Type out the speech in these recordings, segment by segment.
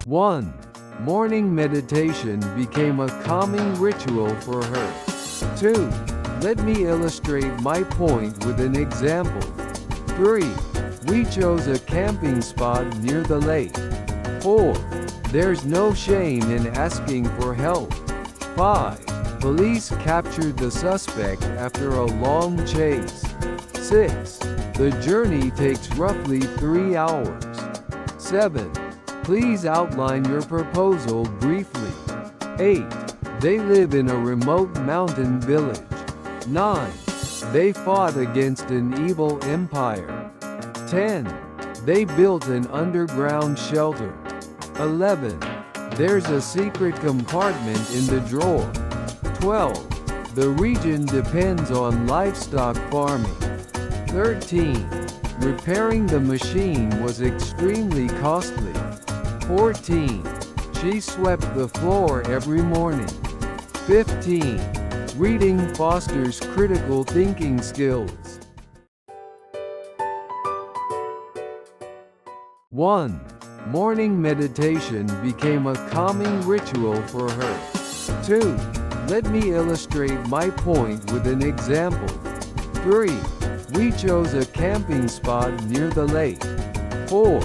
1. Morning meditation became a calming ritual for her. 2. Let me illustrate my point with an example. 3. We chose a camping spot near the lake. 4. There's no shame in asking for help. 5. Police captured the suspect after a long chase. 6. The journey takes roughly 3 hours. 7. Please outline your proposal briefly. 8. They live in a remote mountain village. 9. They fought against an evil empire. 10. They built an underground shelter. 11. There's a secret compartment in the drawer. 12. The region depends on livestock farming. 13. Repairing the machine was extremely costly. 14. She swept the floor every morning. 15. Reading fosters critical thinking skills. 1. Morning meditation became a calming ritual for her. 2. Let me illustrate my point with an example. 3. We chose a camping spot near the lake. 4.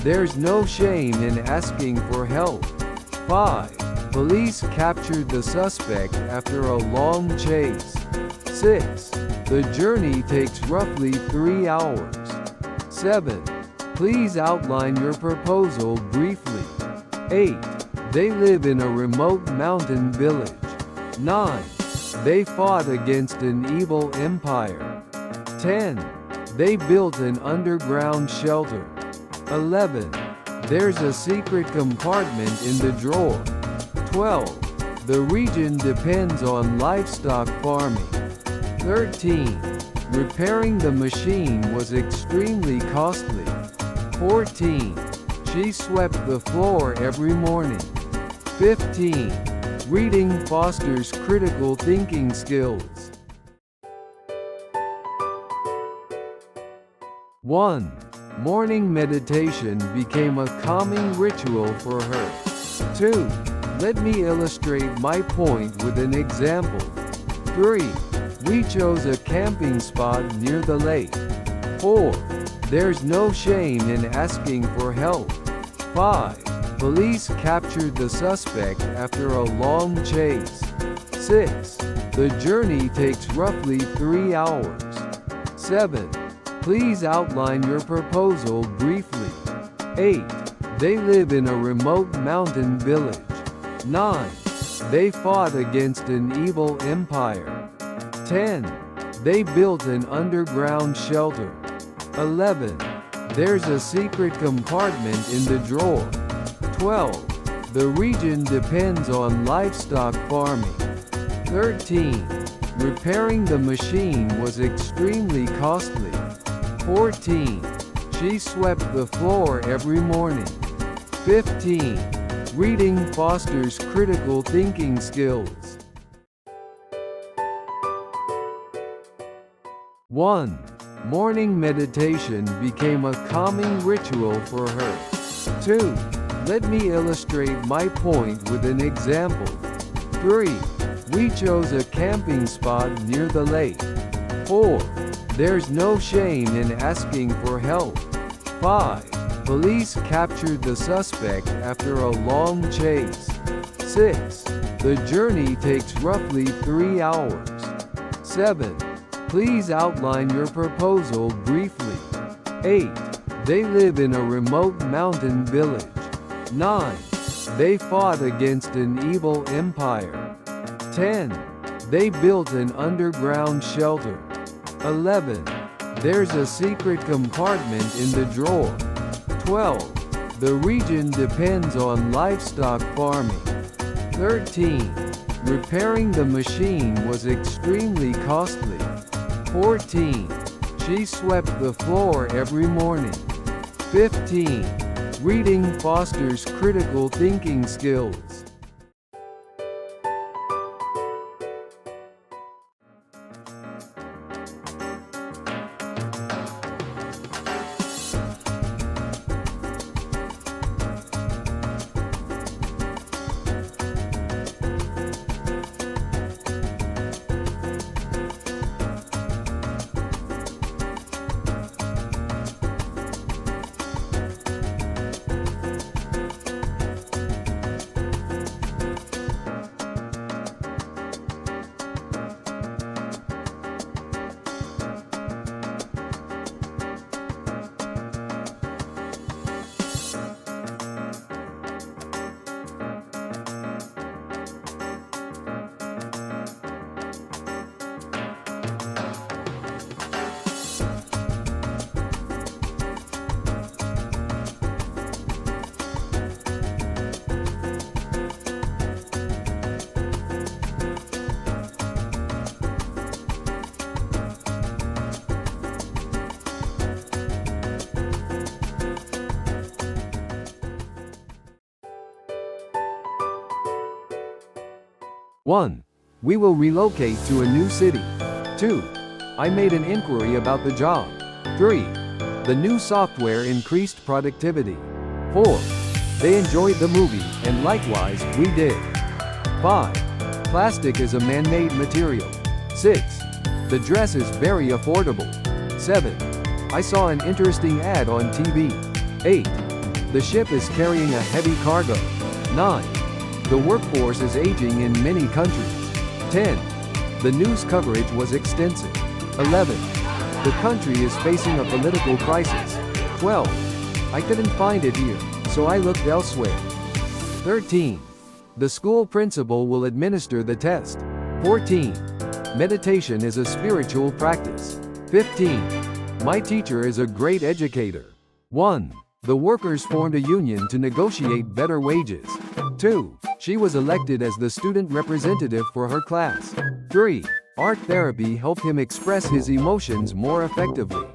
There's no shame in asking for help. 5. Police captured the suspect after a long chase. 6. The journey takes roughly 3 hours. 7. Please outline your proposal briefly. 8. They live in a remote mountain village. 9. They fought against an evil empire. 10. They built an underground shelter. 11. There's a secret compartment in the drawer. 12. The region depends on livestock farming. 13. Repairing the machine was extremely costly. 14. She swept the floor every morning. 15. Reading fosters critical thinking skills. 1. Morning meditation became a calming ritual for her. 2. Let me illustrate my point with an example. 3. We chose a camping spot near the lake. 4. There's no shame in asking for help. 5. Police captured the suspect after a long chase. 6. The journey takes roughly 3 hours. 7. Please outline your proposal briefly. 8. They live in a remote mountain village. 9. They fought against an evil empire. 10. They built an underground shelter. 11. There's a secret compartment in the drawer. 12. The region depends on livestock farming. 13. Repairing the machine was extremely costly. 14. She swept the floor every morning. 15. Reading fosters critical thinking skills. 1. Morning meditation became a calming ritual for her. 2. Let me illustrate my point with an example. 3. We chose a camping spot near the lake. 4. There's no shame in asking for help. 5. Police captured the suspect after a long chase. 6. The journey takes roughly 3 hours. 7. Please outline your proposal briefly. 8. They live in a remote mountain village. 9. They fought against an evil empire. 10. They built an underground shelter. 11. There's a secret compartment in the drawer. 12. The region depends on livestock farming. 13. Repairing the machine was extremely costly. 14. She swept the floor every morning. 15. Reading fosters critical thinking skills. 1. We will relocate to a new city. 2. I made an inquiry about the job. 3. The new software increased productivity. 4. They enjoyed the movie, and likewise, we did. 5. Plastic is a man-made material. 6. The dress is very affordable. 7. I saw an interesting ad on TV. 8. The ship is carrying a heavy cargo. 9. The workforce is aging in many countries. 10. The news coverage was extensive. 11. The country is facing a political crisis. 12. I couldn't find it here, so I looked elsewhere. 13. The school principal will administer the test. 14. Meditation is a spiritual practice. 15. My teacher is a great educator. 1. The workers formed a union to negotiate better wages. 2. She was elected as the student representative for her class. 3. Art therapy helped him express his emotions more effectively.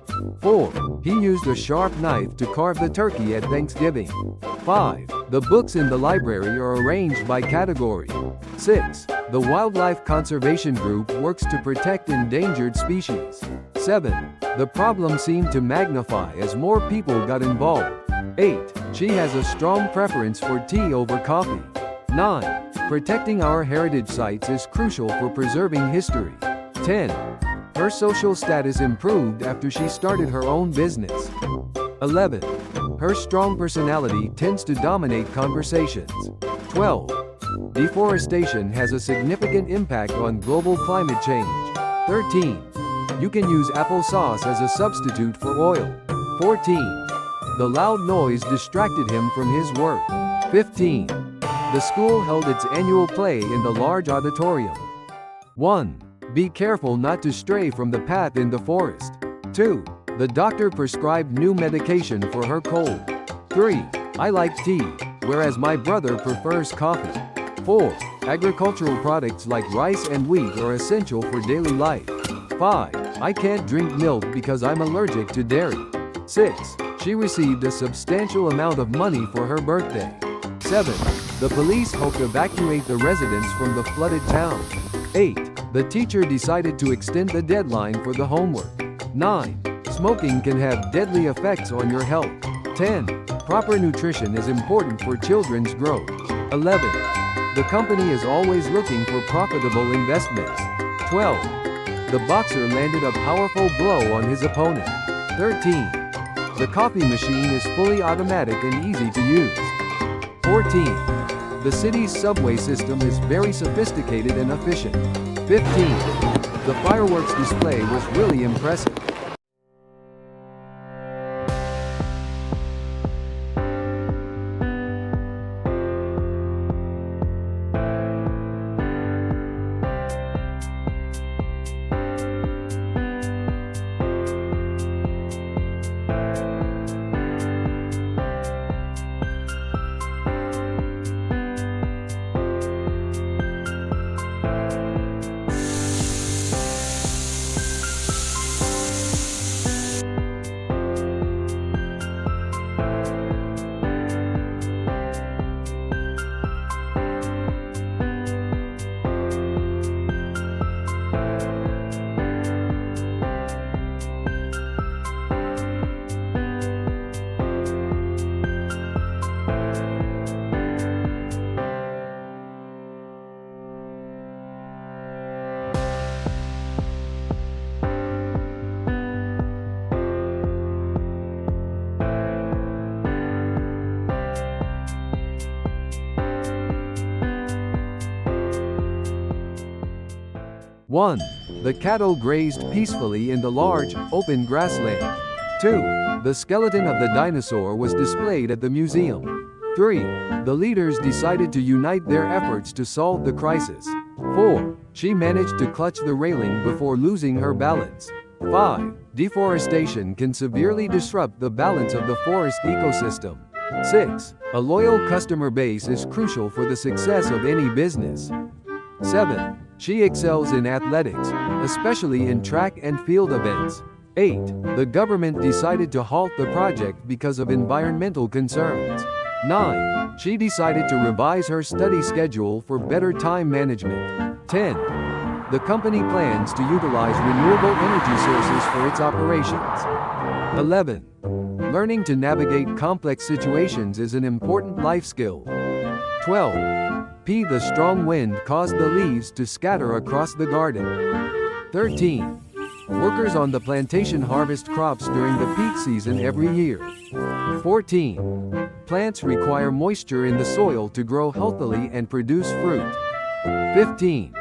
4. He used a sharp knife to carve the turkey at Thanksgiving. 5. The books in the library are arranged by category. 6. The Wildlife Conservation Group works to protect endangered species. 7. The problem seemed to magnify as more people got involved. 8. She has a strong preference for tea over coffee. 9. Protecting our heritage sites is crucial for preserving history. 10. Her social status improved after she started her own business. 11. Her strong personality tends to dominate conversations. 12. Deforestation has a significant impact on global climate change. 13. You can use applesauce as a substitute for oil. 14. The loud noise distracted him from his work. 15. The school held its annual play in the large auditorium. 1. Be careful not to stray from the path in the forest. 2. The doctor prescribed new medication for her cold. 3. I like tea, whereas my brother prefers coffee. 4. Agricultural products like rice and wheat are essential for daily life. 5. I can't drink milk because I'm allergic to dairy. 6. She received a substantial amount of money for her birthday. 7. The police hoped to evacuate the residents from the flooded town. 8. The teacher decided to extend the deadline for the homework. 9. Smoking can have deadly effects on your health. 10. Proper nutrition is important for children's growth. 11. The company is always looking for profitable investments. 12. The boxer landed a powerful blow on his opponent. 13. The coffee machine is fully automatic and easy to use. 14. The city's subway system is very sophisticated and efficient. 15. The fireworks display was really impressive. One. The cattle grazed peacefully in the large, open grassland. 2. The skeleton of the dinosaur was displayed at the museum. 3. The leaders decided to unite their efforts to solve the crisis. 4. She managed to clutch the railing before losing her balance. 5. Deforestation can severely disrupt the balance of the forest ecosystem. 6. A loyal customer base is crucial for the success of any business. 7. She excels in athletics, especially in track and field events. 8. The government decided to halt the project because of environmental concerns. 9. She decided to revise her study schedule for better time management. 10. The company plans to utilize renewable energy sources for its operations. 11. Learning to navigate complex situations is an important life skill. 12. P. The strong wind caused the leaves to scatter across the garden. 13. Workers on the plantation harvest crops during the peak season every year. 14. Plants require moisture in the soil to grow healthily and produce fruit. 15.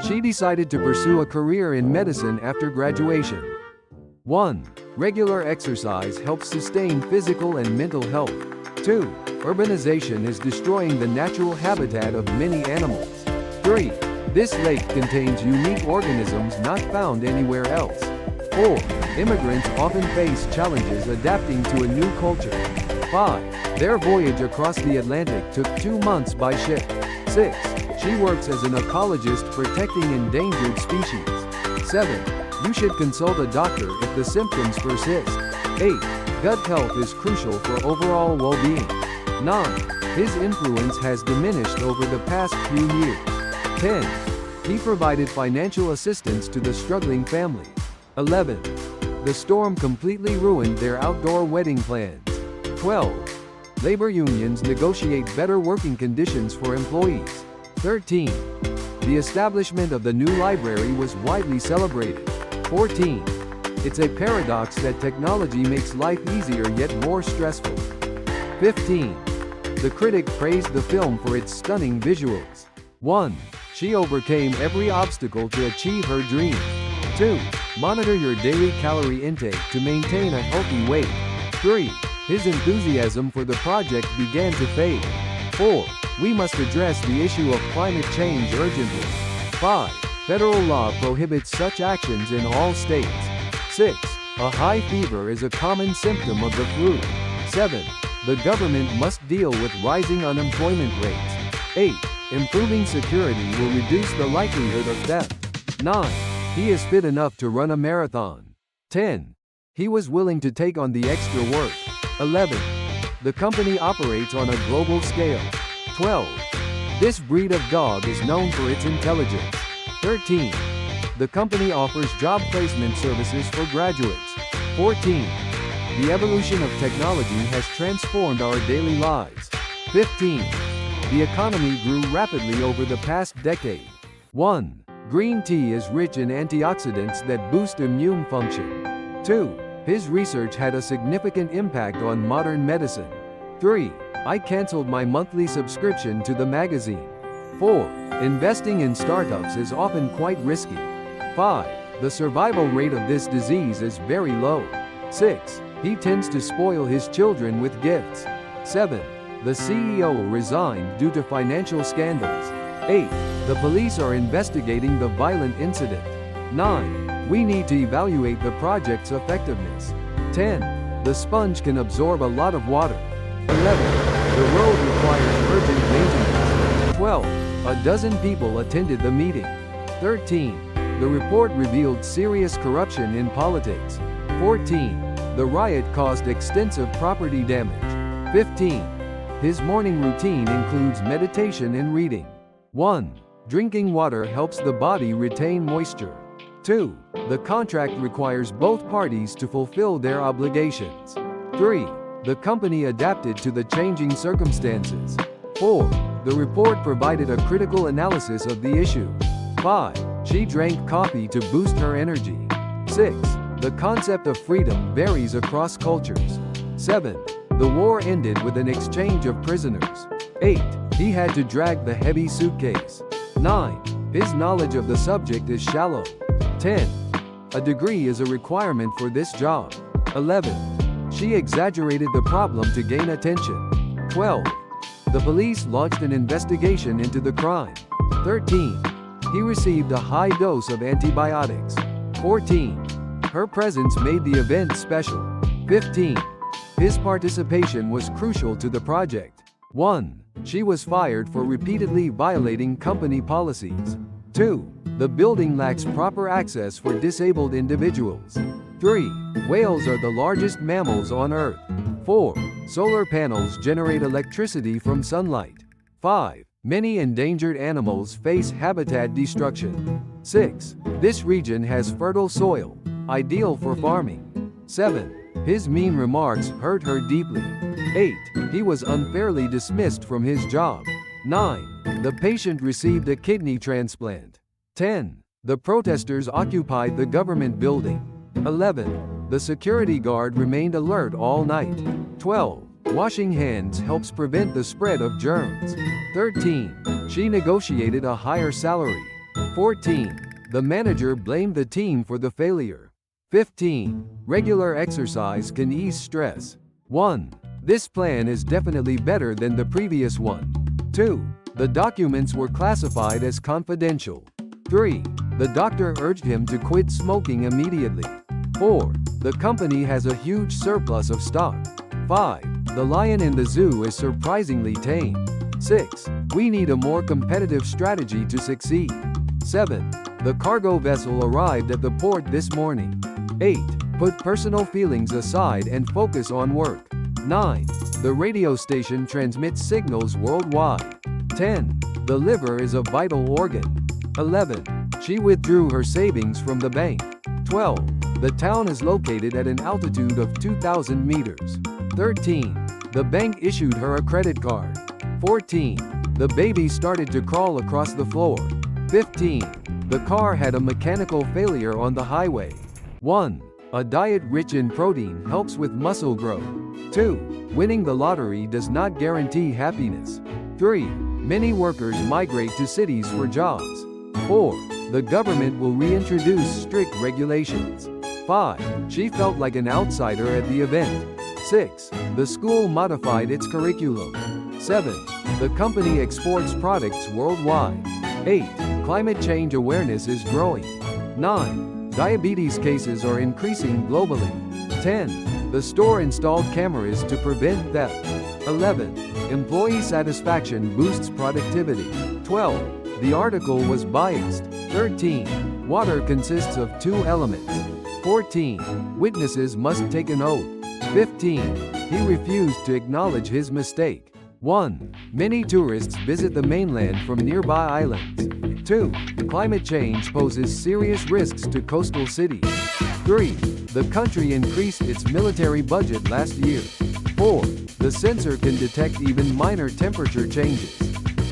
She decided to pursue a career in medicine after graduation. 1. Regular exercise helps sustain physical and mental health. 2. Urbanization is destroying the natural habitat of many animals. 3. This lake contains unique organisms not found anywhere else. 4. Immigrants often face challenges adapting to a new culture. 5. Their voyage across the Atlantic took 2 months by ship. 6. She works as an ecologist protecting endangered species. 7. You should consult a doctor if the symptoms persist. 8. Gut health is crucial for overall well-being. 9. His influence has diminished over the past few years. 10. He provided financial assistance to the struggling family. 11. The storm completely ruined their outdoor wedding plans. 12. Labor unions negotiate better working conditions for employees. 13. The establishment of the new library was widely celebrated. 14. It's a paradox that technology makes life easier yet more stressful. 15. The critic praised the film for its stunning visuals. 1. She overcame every obstacle to achieve her dream. 2. Monitor your daily calorie intake to maintain a healthy weight. 3. His enthusiasm for the project began to fade. 4. We must address the issue of climate change urgently. 5. Federal law prohibits such actions in all states. 6. A high fever is a common symptom of the flu. 7. The government must deal with rising unemployment rates. 8. Improving security will reduce the likelihood of theft. 9. He is fit enough to run a marathon. 10. He was willing to take on the extra work. 11. The company operates on a global scale. 12. This breed of dog is known for its intelligence. 13. The company offers job placement services for graduates. 14. The evolution of technology has transformed our daily lives. 15. The economy grew rapidly over the past decade. 1. Green tea is rich in antioxidants that boost immune function. 2. His research had a significant impact on modern medicine. 3. I canceled my monthly subscription to the magazine. 4. Investing in startups is often quite risky. 5. The survival rate of this disease is very low. 6. He tends to spoil his children with gifts. 7. The CEO resigned due to financial scandals. 8. The police are investigating the violent incident. 9. We need to evaluate the project's effectiveness. 10. The sponge can absorb a lot of water. 11. The road requires urgent maintenance. 12. A dozen people attended the meeting. 13. The report revealed serious corruption in politics. 14. The riot caused extensive property damage. 15. His morning routine includes meditation and reading. 1. Drinking water helps the body retain moisture. 2. The contract requires both parties to fulfill their obligations. 3. The company adapted to the changing circumstances. 4. The report provided a critical analysis of the issue. 5. She drank coffee to boost her energy. 6. The concept of freedom varies across cultures. 7. The war ended with an exchange of prisoners. 8. He had to drag the heavy suitcase. 9. His knowledge of the subject is shallow. 10. A degree is a requirement for this job. 11. She exaggerated the problem to gain attention. 12. The police launched an investigation into the crime. 13. He received a high dose of antibiotics. 14. Her presence made the event special. 15. His participation was crucial to the project. 1. She was fired for repeatedly violating company policies. 2. The building lacks proper access for disabled individuals. 3. Whales are the largest mammals on Earth. 4. Solar panels generate electricity from sunlight. 5. Many endangered animals face habitat destruction. 6. This region has fertile soil, ideal for farming. 7. His mean remarks hurt her deeply. 8. He was unfairly dismissed from his job. 9. The patient received a kidney transplant. 10. The protesters occupied the government building. 11. The security guard remained alert all night. 12. Washing hands helps prevent the spread of germs. 13. She negotiated a higher salary. 14. The manager blamed the team for the failure. 15. Regular exercise can ease stress. 1. This plan is definitely better than the previous one. 2. The documents were classified as confidential. 3. The doctor urged him to quit smoking immediately. 4. The company has a huge surplus of stock. 5. The lion in the zoo is surprisingly tame. 6. We need a more competitive strategy to succeed. 7. The cargo vessel arrived at the port this morning. 8. Put personal feelings aside and focus on work. 9. The radio station transmits signals worldwide. 10. The liver is a vital organ. 11. She withdrew her savings from the bank. 12. The town is located at an altitude of 2,000 meters. 13. The bank issued her a credit card. 14. The baby started to crawl across the floor. 15. The car had a mechanical failure on the highway. 1. A diet rich in protein helps with muscle growth. 2. Winning the lottery does not guarantee happiness. 3. Many workers migrate to cities for jobs. 4. The government will reintroduce strict regulations. 5. She felt like an outsider at the event. 6. The school modified its curriculum. 7. The company exports products worldwide. 8. Climate change awareness is growing. 9. Diabetes cases are increasing globally. 10. The store installed cameras to prevent theft. 11. Employee satisfaction boosts productivity. 12. The article was biased. 13. Water consists of 2 elements. 14. Witnesses must take an oath. 15. He refused to acknowledge his mistake. 1. Many tourists visit the mainland from nearby islands. 2. Climate change poses serious risks to coastal cities. 3. The country increased its military budget last year. 4. The sensor can detect even minor temperature changes.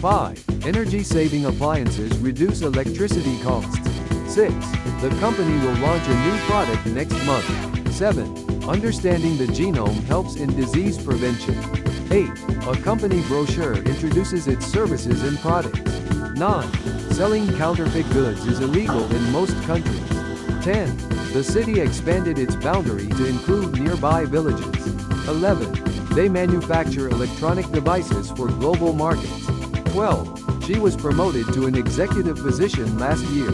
5. Energy-saving appliances reduce electricity costs. 6. The company will launch a new product next month. 7. Understanding the genome helps in disease prevention. 8. A company brochure introduces its services and products. 9. Selling counterfeit goods is illegal in most countries. 10. The city expanded its boundary to include nearby villages. 11. They manufacture electronic devices for global markets. 12. She was promoted to an executive position last year.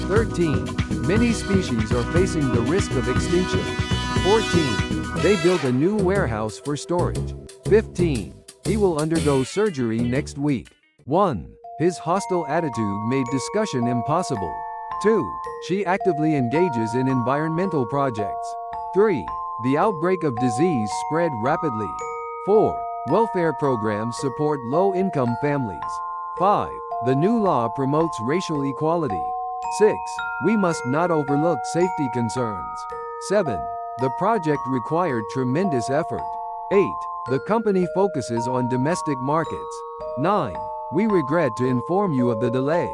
13. Many species are facing the risk of extinction. 14. They built a new warehouse for storage. 15. He will undergo surgery next week. 1. His hostile attitude made discussion impossible. 2. She actively engages in environmental projects. 3. The outbreak of disease spread rapidly. 4. Welfare programs support low-income families. 5. The new law promotes racial equality. 6. We must not overlook safety concerns. 7. The project required tremendous effort. 8. The company focuses on domestic markets. 9. We regret to inform you of the delay.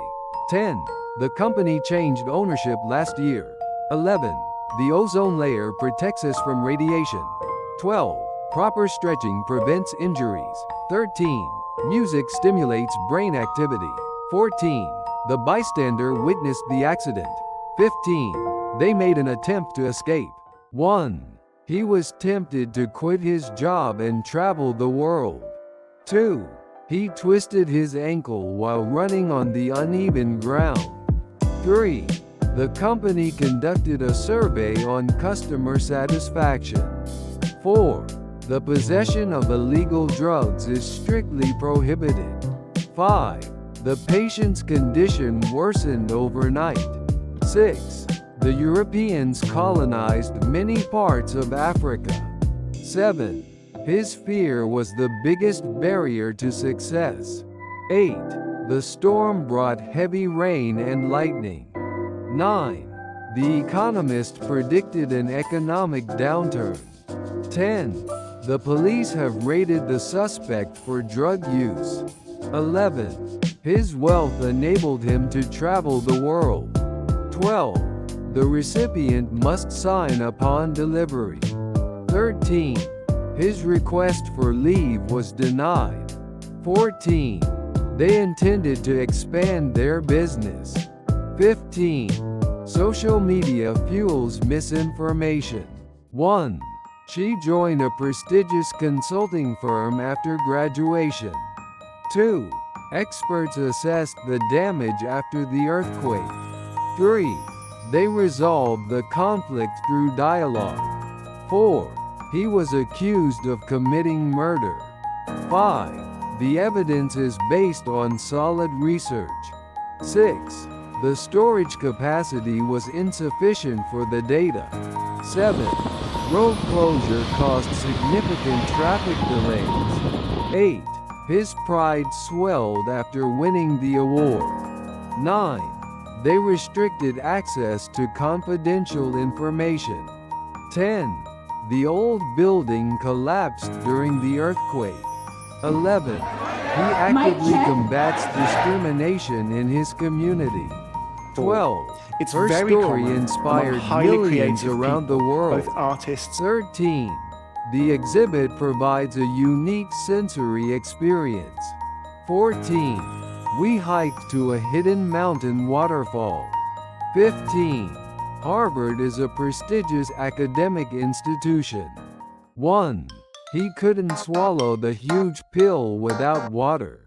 10. The company changed ownership last year. 11. The ozone layer protects us from radiation. 12. Proper stretching prevents injuries. 13. Music stimulates brain activity. 14. The bystander witnessed the accident. 15. They made an attempt to escape. 1. He was tempted to quit his job and travel the world. 2. He twisted his ankle while running on the uneven ground. 3. The company conducted a survey on customer satisfaction. 4. The possession of illegal drugs is strictly prohibited. 5. The patient's condition worsened overnight. 6. The Europeans colonized many parts of Africa. 7. His fear was the biggest barrier to success. 8. The storm brought heavy rain and lightning. 9. The economist predicted an economic downturn. 10. The police have raided the suspect for drug use. 11. His wealth enabled him to travel the world. 12. The recipient must sign upon delivery. 13. His request for leave was denied. 14. They intended to expand their business. 15. Social media fuels misinformation. 1. She joined a prestigious consulting firm after graduation. 2. Experts assessed the damage after the earthquake. 3. They resolved the conflict through dialogue. 4. He was accused of committing murder. 5. The evidence is based on solid research. 6. The storage capacity was insufficient for the data. 7. Road closure caused significant traffic delays. 8. His pride swelled after winning the award. 9. They restricted access to confidential information. 10. The old building collapsed during the earthquake. 11. He actively combats discrimination in his community. 12. It's Her very story common inspired among highly millions creative around the people, world. both artists. 13. The exhibit provides a unique sensory experience. 14. We hiked to a hidden mountain waterfall. 15. Harvard is a prestigious academic institution. 1. He couldn't swallow the huge pill without water.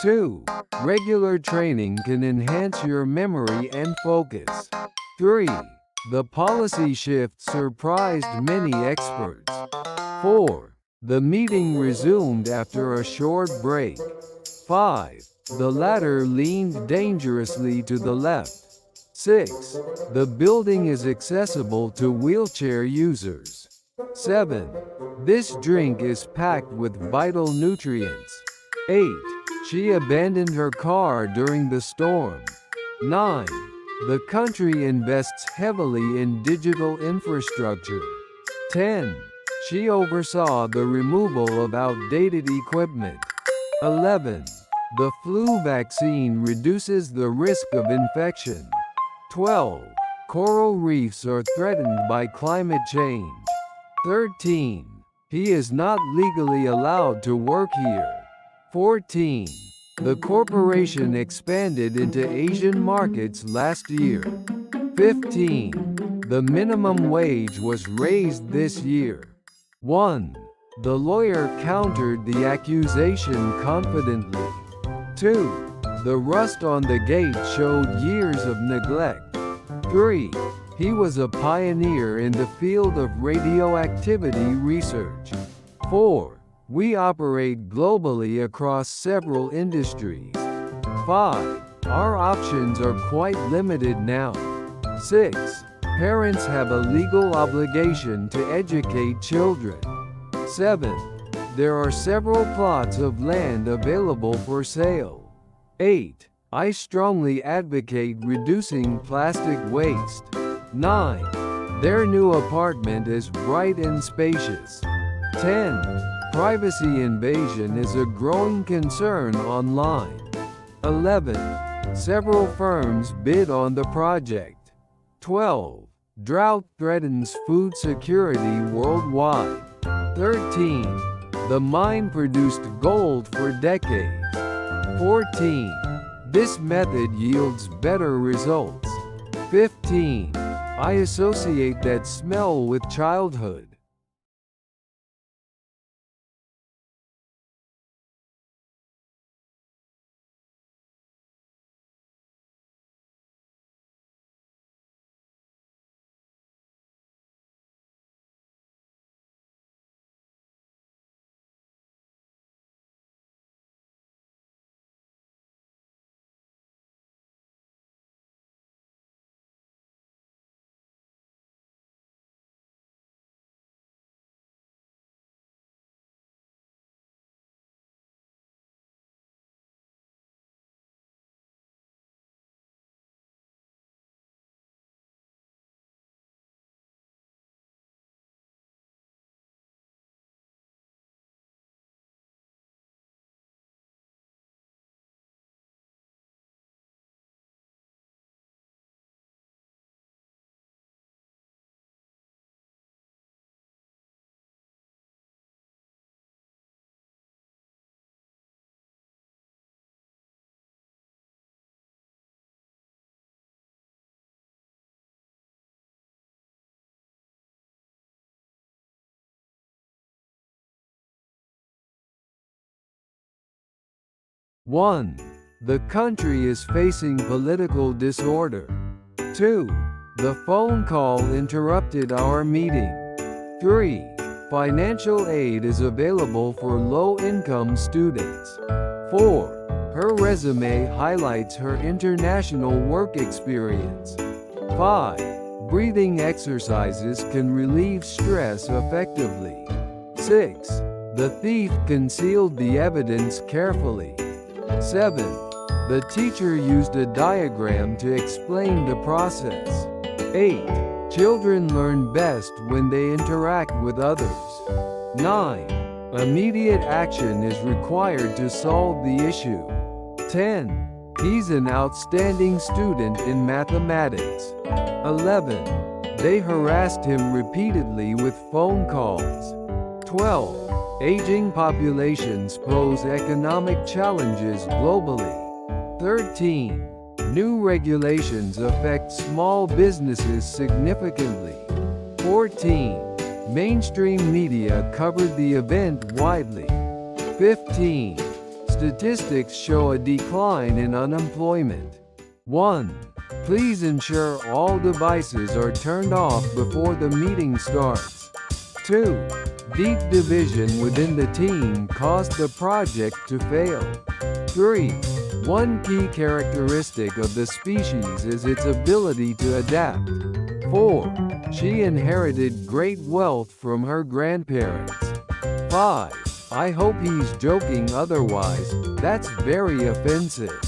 2. Regular training can enhance your memory and focus. 3. The policy shift surprised many experts. 4. The meeting resumed after a short break. 5. The ladder leaned dangerously to the left. 6. The building is accessible to wheelchair users. 7. This drink is packed with vital nutrients. 8. She abandoned her car during the storm. 9. The country invests heavily in digital infrastructure. 10. She oversaw the removal of outdated equipment. 11. The flu vaccine reduces the risk of infection. 12. Coral reefs are threatened by climate change. 13. He is not legally allowed to work here. 14. The corporation expanded into Asian markets last year. 15. The minimum wage was raised this year. 1. The lawyer countered the accusation confidently. 2. The rust on the gate showed years of neglect. 3. He was a pioneer in the field of radioactivity research. 4. We operate globally across several industries. 5. Our options are quite limited now. 6. Parents have a legal obligation to educate children. 7. There are several plots of land available for sale. 8. I strongly advocate reducing plastic waste. 9. Their new apartment is bright and spacious. 10. Privacy invasion is a growing concern online. 11. Several firms bid on the project. 12. Drought threatens food security worldwide. 13. The mine produced gold for decades. 14. This method yields better results. 15. I associate that smell with childhood. 1. The country is facing political disorder. 2. The phone call interrupted our meeting. 3. Financial aid is available for low-income students. 4. Her resume highlights her international work experience. 5. Breathing exercises can relieve stress effectively. 6. The thief concealed the evidence carefully. 7. The teacher used a diagram to explain the process. 8. Children learn best when they interact with others. 9. Immediate action is required to solve the issue. 10. He's an outstanding student in mathematics. 11. They harassed him repeatedly with phone calls. 12. Aging populations pose economic challenges globally. 13. New regulations affect small businesses significantly. 14. Mainstream media covered the event widely. 15. Statistics show a decline in unemployment. 1. Please ensure all devices are turned off before the meeting starts. 2. Deep division within the team caused the project to fail. 3. One key characteristic of the species is its ability to adapt. 4. She inherited great wealth from her grandparents. 5. I hope he's joking, otherwise, that's very offensive.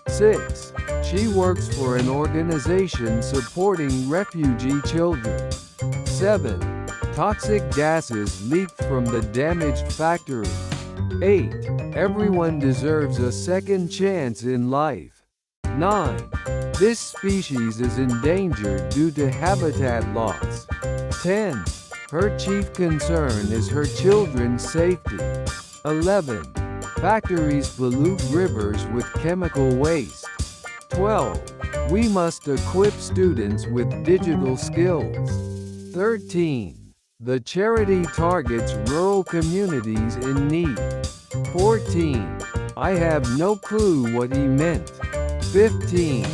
6. She works for an organization supporting refugee children. 7. Toxic gases leaked from the damaged factory. 8. Everyone deserves a second chance in life. 9. This species is endangered due to habitat loss. 10. Her chief concern is her children's safety. 11. Factories pollute rivers with chemical waste. 12. We must equip students with digital skills. 13. The charity targets rural communities in need. 14. I have no clue what he meant. 15.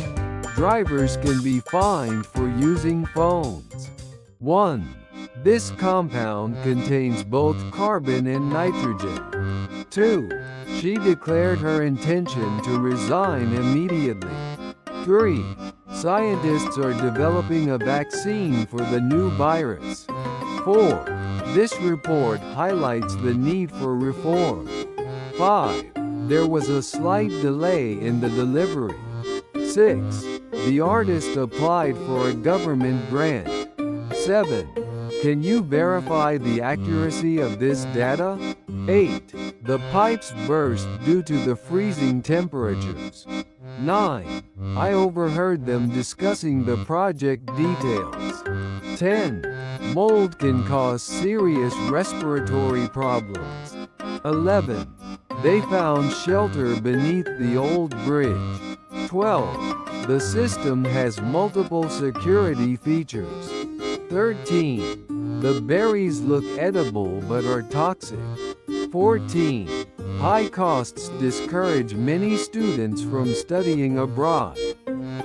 Drivers can be fined for using phones. 1. This compound contains both carbon and nitrogen. 2. She declared her intention to resign immediately. 3. Scientists are developing a vaccine for the new virus. 4. This report highlights the need for reform. 5. There was a slight delay in the delivery. 6. The artist applied for a government grant. 7. Can you verify the accuracy of this data? 8. The pipes burst due to the freezing temperatures. 9. I overheard them discussing the project details. 10. Mold can cause serious respiratory problems. 11. They found shelter beneath the old bridge. 12. The system has multiple security features. 13. The berries look edible but are toxic. 14. High costs discourage many students from studying abroad.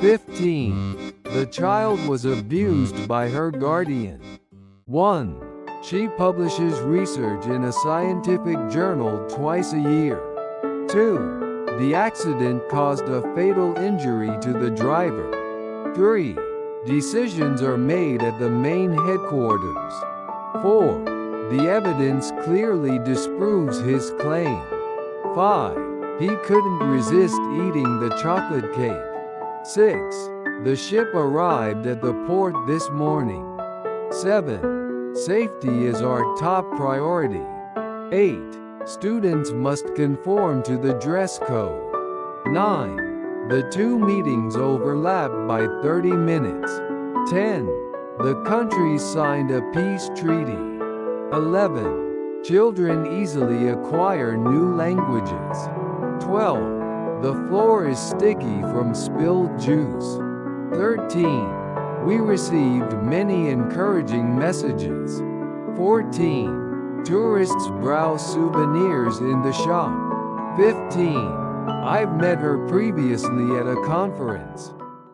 15. The child was abused by her guardian. 1. She publishes research in a scientific journal twice a year. 2. The accident caused a fatal injury to the driver. 3. Decisions are made at the main headquarters. 4. The evidence clearly disproves his claim. 5. He couldn't resist eating the chocolate cake. 6. The ship arrived at the port this morning. 7. Safety is our top priority. 8. Students must conform to the dress code. 9. The two meetings overlap by 30 minutes. 10. The countries signed a peace treaty. 11. Children easily acquire new languages. 12. The floor is sticky from spilled juice. 13. We received many encouraging messages. 14. Tourists browse souvenirs in the shop. 15. I've met her previously at a conference.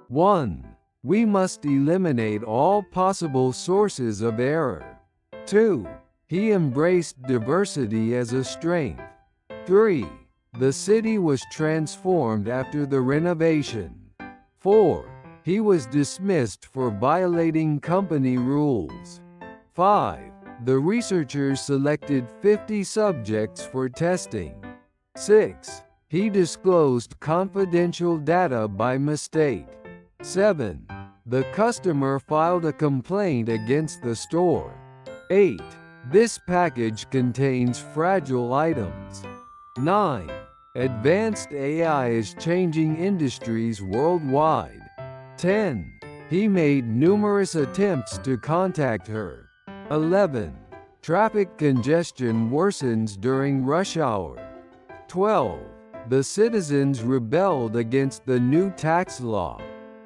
1. We must eliminate all possible sources of error. 2. He embraced diversity as a strength. 3. The city was transformed after the renovation. 4. He was dismissed for violating company rules. 5. The researchers selected 50 subjects for testing. 6. He disclosed confidential data by mistake. 7. The customer filed a complaint against the store. 8. This package contains fragile items. 9. Advanced AI is changing industries worldwide. 10. He made numerous attempts to contact her. 11. Traffic congestion worsens during rush hour. 12. The citizens rebelled against the new tax law.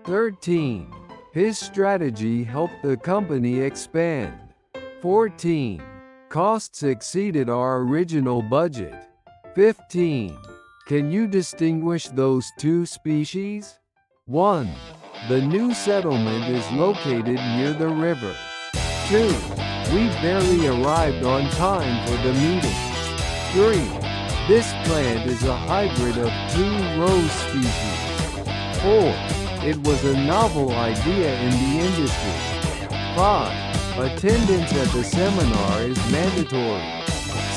13. His strategy helped the company expand. 14. Costs exceeded our original budget. 15. Can you distinguish those two species? 1. The new settlement is located near the river. 2. We barely arrived on time for the meeting. 3. This plant is a hybrid of 2 rose species. 4. It was a novel idea in the industry. 5. Attendance at the seminar is mandatory.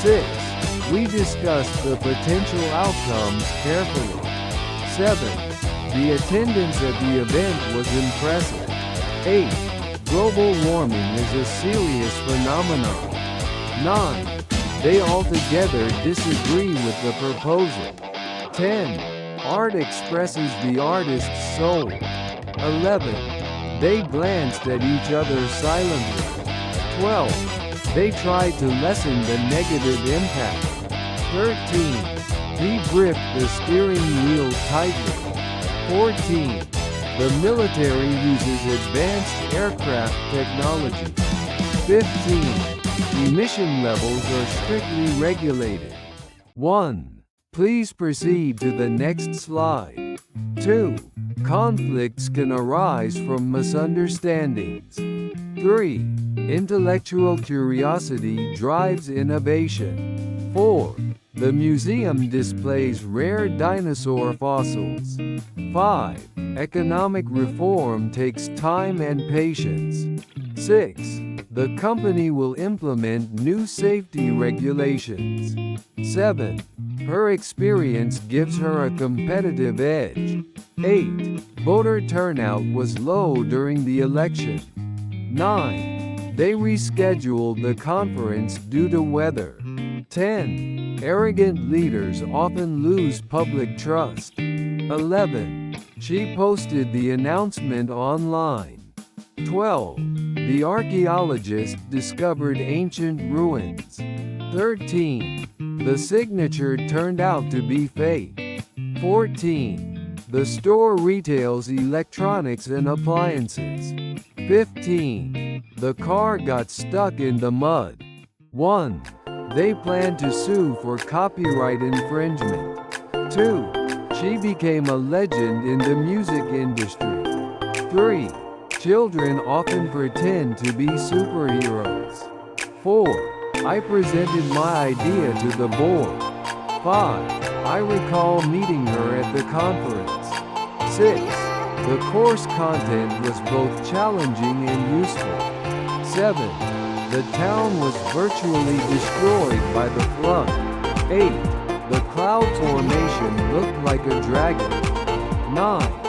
6. We discussed the potential outcomes carefully. 7. The attendance at the event was impressive. 8. Global warming is a serious phenomenon. 9. They altogether disagree with the proposal. 10. Art expresses the artist's soul. 11. They glanced at each other silently. 12. They tried to lessen the negative impact. 13. He gripped the steering wheel tightly. 14. The military uses advanced aircraft technology. 15. Emission levels are strictly regulated. 1. Please proceed to the next slide. 2. Conflicts can arise from misunderstandings. 3. Intellectual curiosity drives innovation. 4. The museum displays rare dinosaur fossils. 5. Economic reform takes time and patience. 6. The company will implement new safety regulations. 7. Her experience gives her a competitive edge. 8. Voter turnout was low during the election. 9. They rescheduled the conference due to weather. 10. Arrogant leaders often lose public trust. 11. She posted the announcement online. 12. The archaeologist discovered ancient ruins. 13. The signature turned out to be fake. 14. The store retails electronics and appliances. 15. The car got stuck in the mud. 1. They plan to sue for copyright infringement. 2. She became a legend in the music industry. 3. Children often pretend to be superheroes. 4. I presented my idea to the board. 5. I recall meeting her at the conference. 6. The course content was both challenging and useful. 7. The town was virtually destroyed by the flood. 8. The cloud formation looked like a dragon. 9.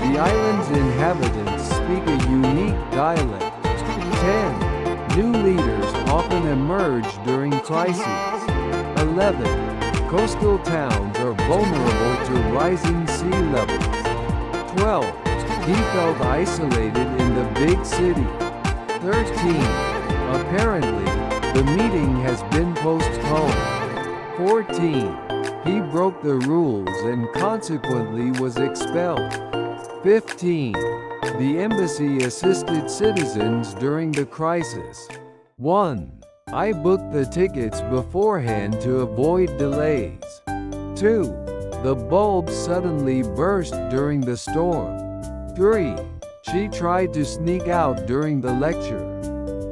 The island's inhabitants speak a unique dialect. 10. New leaders often emerge during crises. 11. Coastal towns are vulnerable to rising sea levels. 12. He felt isolated in the big city. 13. Apparently, the meeting has been postponed. 14. He broke the rules and consequently was expelled. 15. The embassy assisted citizens during the crisis. 1. I booked the tickets beforehand to avoid delays. 2. The bulb suddenly burst during the storm. 3. She tried to sneak out during the lecture.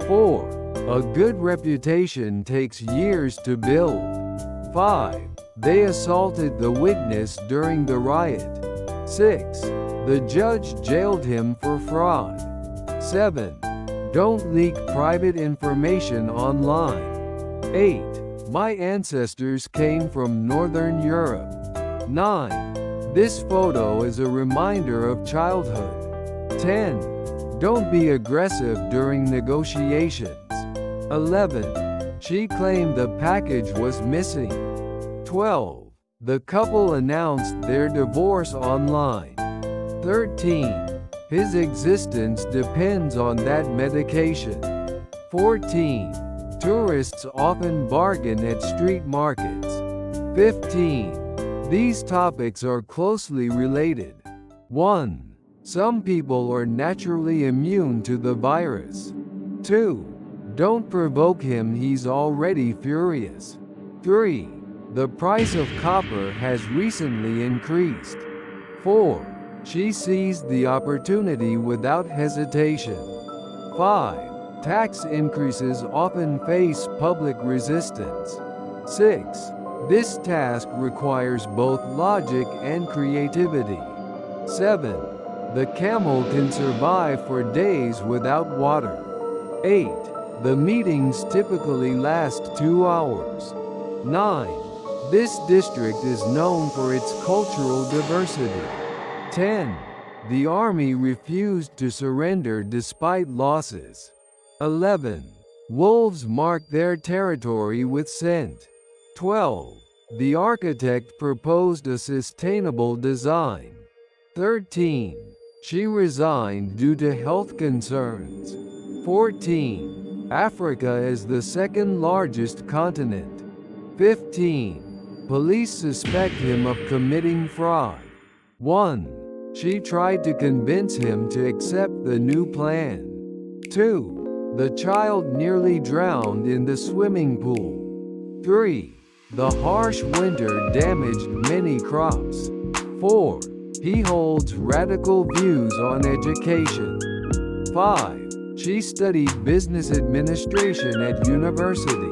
4. A good reputation takes years to build. 5. They assaulted the witness during the riot. 6. The judge jailed him for fraud. 7. Don't leak private information online. 8. My ancestors came from Northern Europe. 9. This photo is a reminder of childhood. 10. Don't be aggressive during negotiations. 11. She claimed the package was missing. 12. The couple announced their divorce online. 13. His existence depends on that medication. 14. Tourists often bargain at street markets. 15. These topics are closely related. 1. Some people are naturally immune to the virus. 2. Don't provoke him, he's already furious. 3. The price of copper has recently increased. 4. She seized the opportunity without hesitation. 5. Tax increases often face public resistance. 6. This task requires both logic and creativity. 7. The camel can survive for days without water. 8. The meetings typically last 2 hours. 9. This district is known for its cultural diversity. 10. The army refused to surrender despite losses. 11. Wolves mark their territory with scent. 12. The architect proposed a sustainable design. 13. She resigned due to health concerns. 14. Africa is the second largest continent. 15. Police suspect him of committing fraud. 1. She tried to convince him to accept the new plan. 2. The child nearly drowned in the swimming pool. 3. The harsh winter damaged many crops. 4. He holds radical views on education. 5. She studied business administration at university.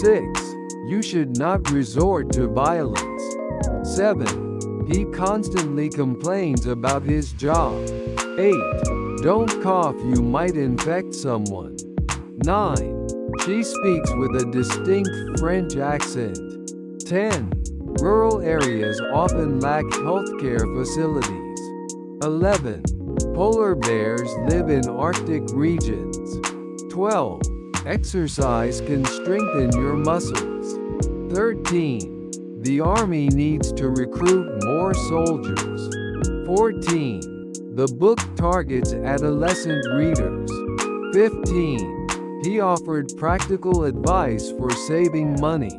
6. You should not resort to violence. 7. He constantly complains about his job. 8. Don't cough, you might infect someone. 9. She speaks with a distinct French accent. 10. Rural areas often lack healthcare facilities. 11. Polar bears live in Arctic regions. 12. Exercise can strengthen your muscles. 13. The army needs to recruit more soldiers. 14. The book targets adolescent readers. 15. He offered practical advice for saving money.